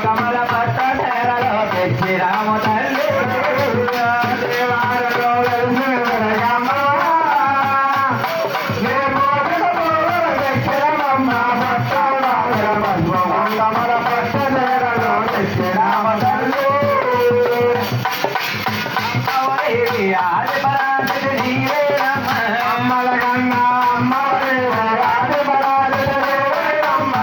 కమల పట్ట తెరలో తెచ్చి రామ తల్లి దేవాలలో వెలుగురమ్మ కమల పట్ట తెరలో తెచ్చి రామ తల్లి ఆది పరాశక్తి నీవే రమ్మ అమ్మల గంగా అమ్మవే ఆది పరాశక్తి నీవే రమ్మ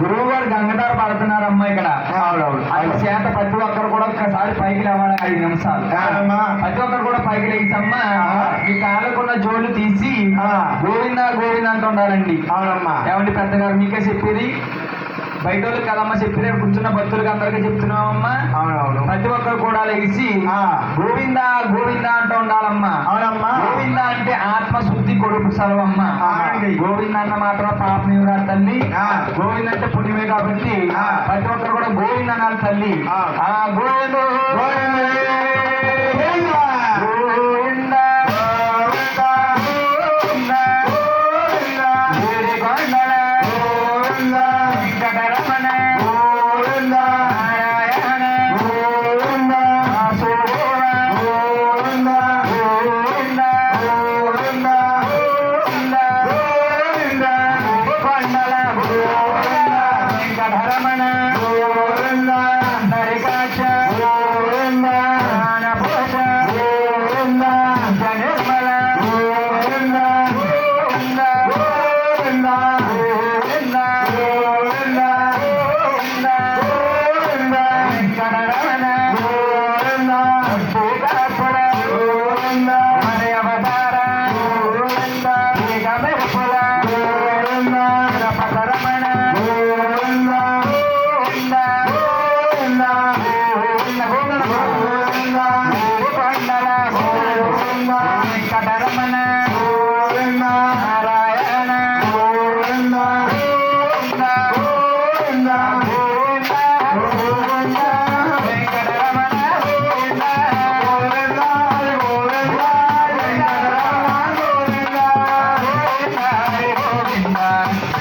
గురువు గారు గంగదారు పడుతున్నారమ్మా ఇక్కడ. ఆయన చేత ప్రతి ఒక్కరు కూడా ఒక్కసారి పైకి లేవాలి 5 నిమిషాలు. ప్రతి ఒక్కరు కూడా పైకి లేచమ్మా మీ కాళ్ళకున్న జోళ్ళు తీసి గోవిందా గోవింద అంటూ ఉండాలండి. అవునమ్మా. ఏమండి పెద్దగారు మీకే చెప్పేది, బయట వాళ్ళకి కదమ్మా చెప్పి కూర్చున్న భక్తులకి అందరికీ చెప్తున్నామమ్మా. అవునవును. ప్రతి ఒక్కరు కూడా లేచి గోవిందా గోవిందా అంటూ ఉండాలమ్మా. అవునమ్మా. గోవిందా అంటే ఆత్మశుద్ధి కొడుకు సెలవమ్మా. గోవింద అన్న మాత్రం పాపని తల్లి, గోవింద అంటే పుణ్యమే కాబట్టి ప్రతి ఒక్కరు కూడా గోవింద అనాలి తల్లి. గోవింద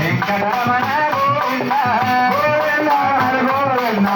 వెంకటరమణ గోవింద గోవింద గోవింద